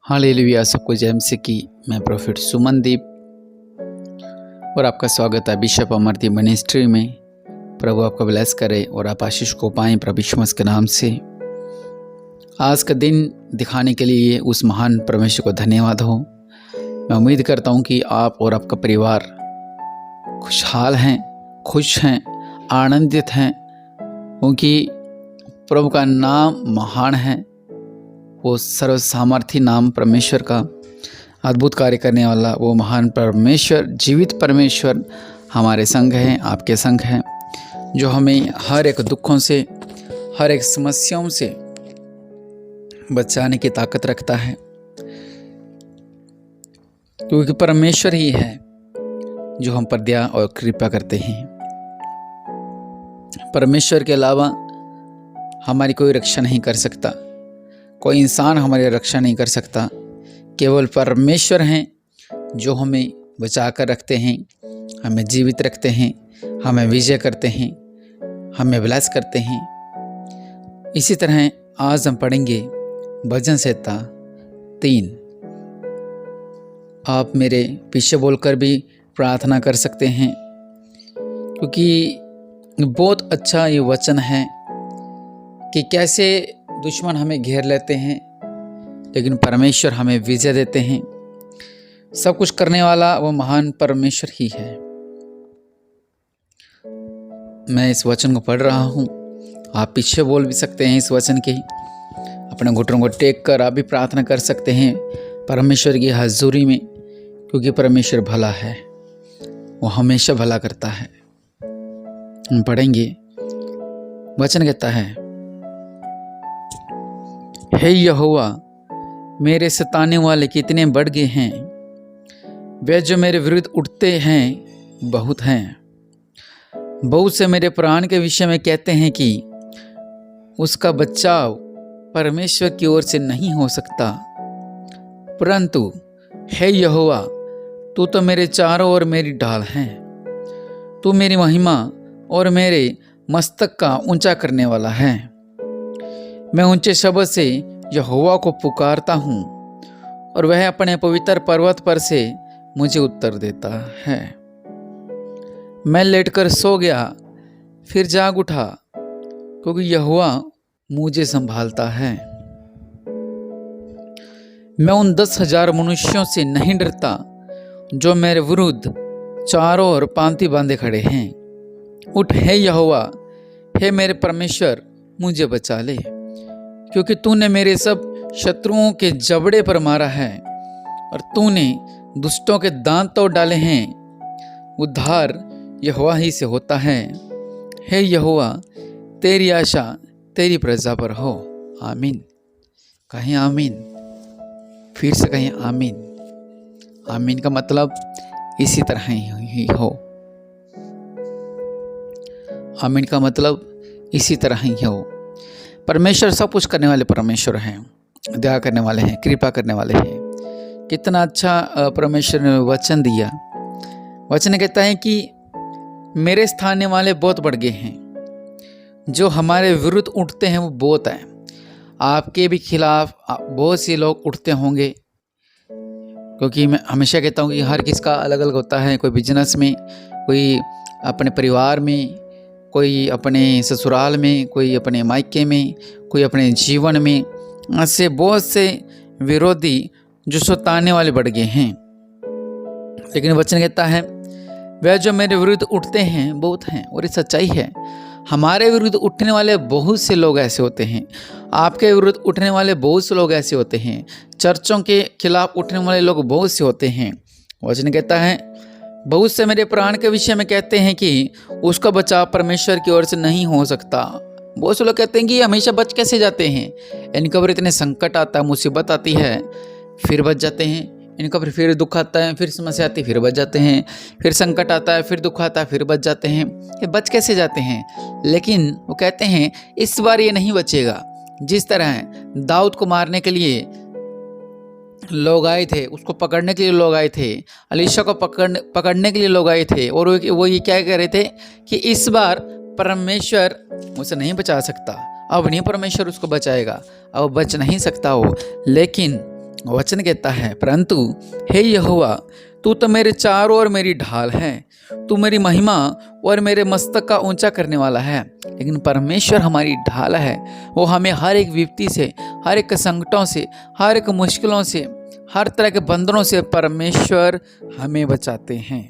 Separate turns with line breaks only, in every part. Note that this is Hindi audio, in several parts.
हालेलुया। सबको जय मसीह की। मैं प्रोफेट सुमनदीप और आपका स्वागत है बिशप अमरदीप मिनिस्ट्री में। प्रभु आपको ब्लेस करे और आप आशीष को पाएं प्रभु यीशु मसीह के नाम से। आज का दिन दिखाने के लिए उस महान परमेश्वर को धन्यवाद हो। मैं उम्मीद करता हूं कि आप और आपका परिवार खुशहाल हैं, खुश हैं, आनंदित हैं, क्योंकि प्रभु का नाम महान है। वो सर्व सामर्थी नाम परमेश्वर का अद्भुत कार्य करने वाला वो महान परमेश्वर, जीवित परमेश्वर हमारे संग हैं, आपके संग हैं, जो हमें हर एक दुखों से, हर एक समस्याओं से बचाने की ताकत रखता है, क्योंकि परमेश्वर ही है जो हम पर दया और कृपा करते हैं। परमेश्वर के अलावा हमारी कोई रक्षा नहीं कर सकता, कोई इंसान हमारी रक्षा नहीं कर सकता। केवल परमेश्वर हैं जो हमें बचा कर रखते हैं, हमें जीवित रखते हैं, हमें विजय करते हैं, हमें ब्लेस करते हैं। इसी तरह आज हम पढ़ेंगे भजन संहिता 3। आप मेरे पीछे बोलकर भी प्रार्थना कर सकते हैं, क्योंकि बहुत अच्छा ये वचन है कि कैसे दुश्मन हमें घेर लेते हैं लेकिन परमेश्वर हमें विजय देते हैं। सब कुछ करने वाला वो महान परमेश्वर ही है। मैं इस वचन को पढ़ रहा हूँ, आप पीछे बोल भी सकते हैं इस वचन के। अपने घुटनों को टेक कर आप भी प्रार्थना कर सकते हैं परमेश्वर की हजूरी में, क्योंकि परमेश्वर भला है, वो हमेशा भला करता है। हम पढ़ेंगे, वचन कहता है, हे यहोवा, मेरे सताने वाले कितने बढ़ गए हैं, वे जो मेरे विरुद्ध उठते हैं बहुत हैं। बहुत से मेरे प्राण के विषय में कहते हैं कि उसका बचाव परमेश्वर की ओर से नहीं हो सकता। परंतु हे यहोवा, तू तो मेरे चारों ओर मेरी ढाल है। तू मेरी महिमा और मेरे मस्तक का ऊंचा करने वाला है। मैं ऊंचे शब्द से यहोवा को पुकारता हूँ और वह अपने पवित्र पर्वत पर से मुझे उत्तर देता है। मैं लेटकर सो गया, फिर जाग उठा, क्योंकि यहोवा मुझे संभालता है। मैं उन 10,000 मनुष्यों से नहीं डरता जो मेरे विरुद्ध चारों ओर पांति बांधे खड़े हैं। उठ हे यहोवा, हे मेरे परमेश्वर, मुझे बचा ले, क्योंकि तूने मेरे सब शत्रुओं के जबड़े पर मारा है और तूने दुष्टों के दांत तोड़ डाले हैं। उद्धार यहोवा ही से होता है। हे यहोवा, तेरी आशा तेरी प्रजा पर हो। आमीन। कहीं आमीन, फिर से कहीं आमीन। आमीन का मतलब इसी तरह ही हो। आमीन का मतलब इसी तरह ही हो। परमेश्वर सब कुछ करने वाले परमेश्वर हैं, दया करने वाले हैं, कृपा करने वाले हैं। कितना अच्छा परमेश्वर ने वचन दिया। वचन कहता है कि मेरे स्थाने वाले बहुत बढ़ गए हैं, जो हमारे विरुद्ध उठते हैं वो बहुत हैं। आपके भी खिलाफ बहुत से लोग उठते होंगे, क्योंकि मैं हमेशा कहता हूँ कि हर किसका अलग अलग होता है। कोई बिजनेस में, कोई अपने परिवार में, कोई अपने ससुराल में, कोई अपने मायके में, कोई अपने जीवन में। ऐसे बहुत से विरोधी जो सताने वाले बढ़ गए हैं। लेकिन वचन कहता है, वह जो मेरे विरुद्ध उठते हैं बहुत हैं। और ये सच्चाई है, हमारे विरुद्ध उठने वाले बहुत से लोग ऐसे होते हैं। आपके विरुद्ध उठने वाले बहुत से लोग ऐसे होते हैं। चर्चों के खिलाफ उठने वाले लोग बहुत से होते हैं। वचन कहता है, बहुत से मेरे प्राण के विषय में कहते हैं कि उसका बचाव परमेश्वर की ओर से नहीं हो सकता। बहुत से लोग कहते हैं कि हमेशा बच कैसे जाते हैं, इनके ऊपर इतने संकट आता है, मुसीबत आती है, फिर बच जाते हैं। इनके ऊपर फिर दुख आता है, फिर समस्या आती है, फिर बच जाते हैं। फिर संकट आता है, फिर दुख आता है, फिर बच जाते हैं। ये बच कैसे जाते हैं? लेकिन वो कहते हैं इस बार ये नहीं बचेगा। जिस तरह दाऊद को मारने के लिए लोग आए थे, उसको पकड़ने के लिए लोग आए थे, अलीशा को पकड़ने के लिए लोग आए थे, और वो ये क्या कह रहे थे कि इस बार परमेश्वर उसे नहीं बचा सकता, अब नहीं परमेश्वर उसको बचाएगा, अब बच नहीं सकता हो। लेकिन वचन कहता है, परंतु हे यहोवा, तू तो मेरे चारों ओर मेरी ढाल है, तू मेरी महिमा और मेरे मस्तक का ऊंचा करने वाला है। लेकिन परमेश्वर हमारी ढाल है, वो हमें हर एक विपत्ति से, हर एक संकटों से, हर एक मुश्किलों से, हर तरह के बंधनों से परमेश्वर हमें बचाते हैं।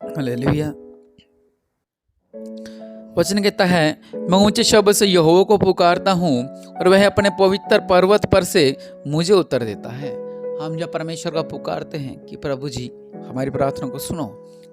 हालेलुया। वचन कहता है, मैं ऊंचे शब्द से यहोवा को पुकारता हूँ और वह अपने पवित्र पर्वत पर से मुझे उत्तर देता है। हम जब परमेश्वर का पुकारते हैं कि प्रभु जी हमारी प्रार्थना को सुनो,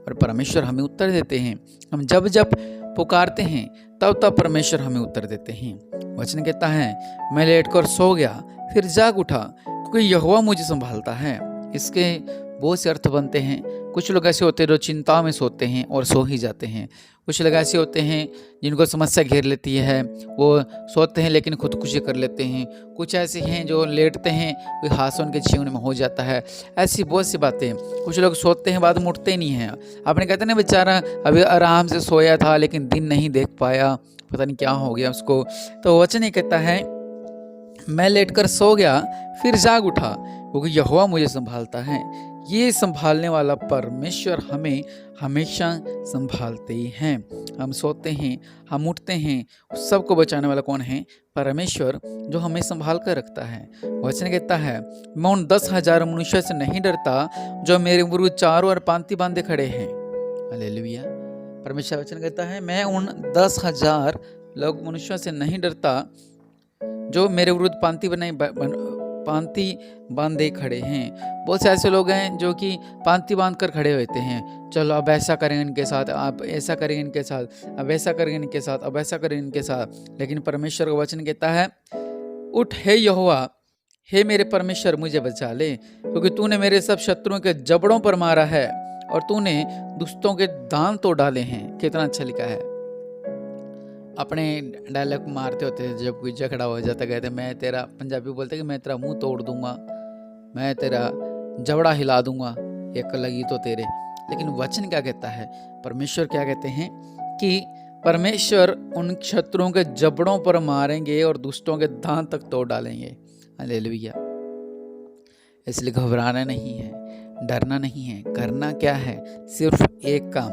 और परमेश्वर हमें उत्तर देते हैं। हम जब जब पुकारते हैं तब तब परमेश्वर हमें उत्तर देते हैं। वचन कहता है, मैं लेटकर सो गया फिर जाग उठा, क्योंकि यहोवा मुझे संभालता है। इसके बहुत से अर्थ बनते हैं। कुछ लोग ऐसे होते हैं जो चिंता में सोते हैं और सो ही जाते हैं। कुछ लोग ऐसे होते हैं जिनको समस्या घेर लेती है, वो सोते हैं लेकिन खुदकुशी कर लेते हैं। कुछ ऐसे हैं जो लेटते हैं, कोई हादसा उनके जीवन में हो जाता है। ऐसी बहुत सी बातें। कुछ लोग सोते हैं बाद में उठते नहीं हैं। आपने कहते ना, बेचारा अभी आराम से सोया था लेकिन दिन नहीं देख पाया, पता नहीं क्या हो गया उसको। तो वचन ये कहता है, मैं लेटकर सो गया फिर जाग उठा, क्योंकि यहोवा मुझे संभालता है। ये संभालने वाला परमेश्वर हमें हमेशा संभालते ही हैं। हम सोते हैं, हम उठते हैं, सबको बचाने वाला कौन है? परमेश्वर, जो हमें संभाल कर रखता है। वचन कहता है, मैं उन 10,000 मनुष्य से नहीं डरता जो मेरे विरुद्ध चारों ओर पांति बांधे खड़े हैं। हालेलुया। परमेश्वर वचन कहता है, मैं उन 10,000 लोग मनुष्यों से नहीं डरता जो मेरे विरुद्ध पांति बांधे खड़े हैं। बहुत से ऐसे लोग हैं जो कि पांति बांध कर खड़े होते हैं। चलो अब ऐसा करेंगे इनके साथ, आप ऐसा करेंगे इनके साथ, अब ऐसा करेंगे इनके साथ, अब ऐसा करेंगे इनके साथ। लेकिन परमेश्वर का वचन कहता है, उठ हे यहोवा, हे मेरे परमेश्वर मुझे बचा ले, क्योंकि तूने मेरे सब शत्रुओं के जबड़ों पर मारा है और तूने दुष्टों के दांत तोड़ डाले हैं। कितना अच्छा लिखा है। अपने डायलॉग मारते होते थे जब कोई झगड़ा हो जाता, कहते मैं तेरा, पंजाबी बोलते कि मैं तेरा मुंह तोड़ दूंगा, मैं तेरा जबड़ा हिला दूंगा, एक लगी तो तेरे। लेकिन वचन क्या कहता है? परमेश्वर क्या कहते हैं कि परमेश्वर उन शत्रुओं के जबड़ों पर मारेंगे और दुष्टों के दांत तक तोड़ डालेंगे। हालेलुया। इसलिए घबराना नहीं है, डरना नहीं है। करना क्या है? सिर्फ एक काम।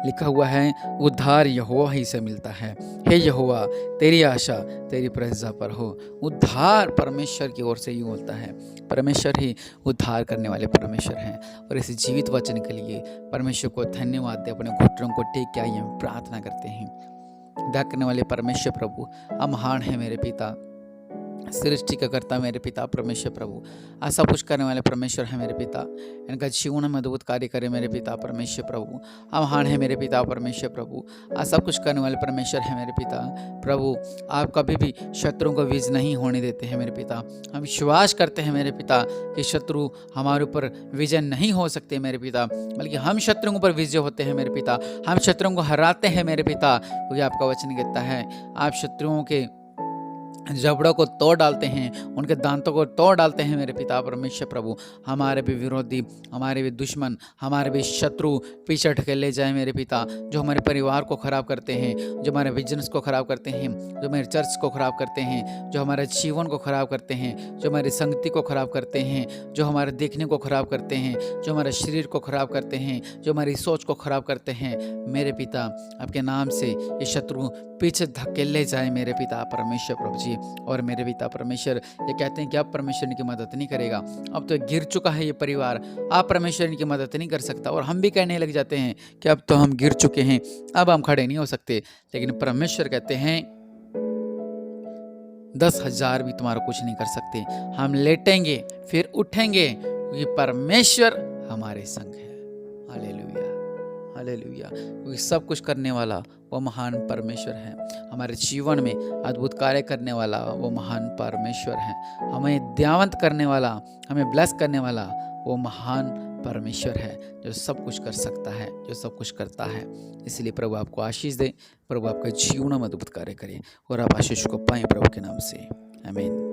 लिखा हुआ है, उद्धार यहोवा ही से मिलता है। हे यहोवा, तेरी आशा तेरी प्रजा पर हो। उद्धार परमेश्वर की ओर से ही होता है। परमेश्वर ही उद्धार करने वाले परमेश्वर हैं। और इस जीवित वचन के लिए परमेश्वर को धन्यवाद दे। अपने घुटनों को टेक के आइए, प्रार्थना करते हैं। दया करने वाले परमेश्वर प्रभु, आप महान है मेरे पिता, सृष्टि का कर्ता मेरे पिता परमेश्वर प्रभु, आज सब कुछ करने वाले परमेश्वर है मेरे पिता। इनका जीवन में अद्भुत कार्य करे मेरे पिता परमेश्वर प्रभु। आप महान है मेरे पिता परमेश्वर प्रभु, आज सब कुछ करने वाले परमेश्वर है मेरे पिता प्रभु। आप कभी भी शत्रुओं को विजय नहीं होने देते हैं मेरे पिता। हम विश्वास करते हैं मेरे पिता कि शत्रु हमारे ऊपर विजय नहीं हो सकते मेरे पिता, बल्कि हम शत्रुओं पर विजय होते हैं मेरे पिता। हम शत्रुओं को हराते हैं मेरे पिता, क्योंकि आपका वचन कहता है आप शत्रुओं के जबड़ों को तोड़ डालते हैं, उनके दांतों को तोड़ डालते हैं मेरे पिता परमेश्वर प्रभु। हमारे भी विरोधी, हमारे भी दुश्मन, हमारे भी शत्रु पीछे हट के ले जाए मेरे पिता, जो हमारे परिवार को खराब करते हैं, जो हमारे बिजनेस को खराब करते हैं, जो हमारे चर्च को खराब करते हैं, जो हमारे जीवन को खराब करते हैं, जो हमारी संगति को खराब करते हैं, जो हमारे देखने को खराब करते हैं, जो हमारे शरीर को खराब करते हैं, जो हमारी सोच को खराब करते हैं मेरे पिता, आपके नाम से ये शत्रु पीछे धक्के ले जाए मेरे पिता परमेश्वर प्रभु जी। और मेरे पिता परमेश्वर ये कहते हैं कि अब परमेश्वर इनकी मदद नहीं करेगा, अब तो गिर चुका है ये परिवार, आप परमेश्वर इनकी मदद नहीं कर सकता। और हम भी कहने लग जाते हैं कि अब तो हम गिर चुके हैं, अब हम खड़े नहीं हो सकते। लेकिन परमेश्वर कहते हैं 10,000 भी तुम्हारा कुछ नहीं कर सकते। हम लेटेंगे फिर उठेंगे, क्योंकि परमेश्वर हमारे संग है। Hallelujah, hallelujah. क्योंकि सब कुछ करने वाला वो महान परमेश्वर है। हमारे जीवन में अद्भुत कार्य करने वाला वो महान परमेश्वर है। हमें दयावंत करने वाला, हमें ब्लेस करने वाला वो महान परमेश्वर है, जो सब कुछ कर सकता है, जो सब कुछ करता है। इसलिए प्रभु आपको आशीष दे, प्रभु आपका जीवन में अद्भुत कार्य करे और आप आशीष को पाएं प्रभु के नाम से। आमीन।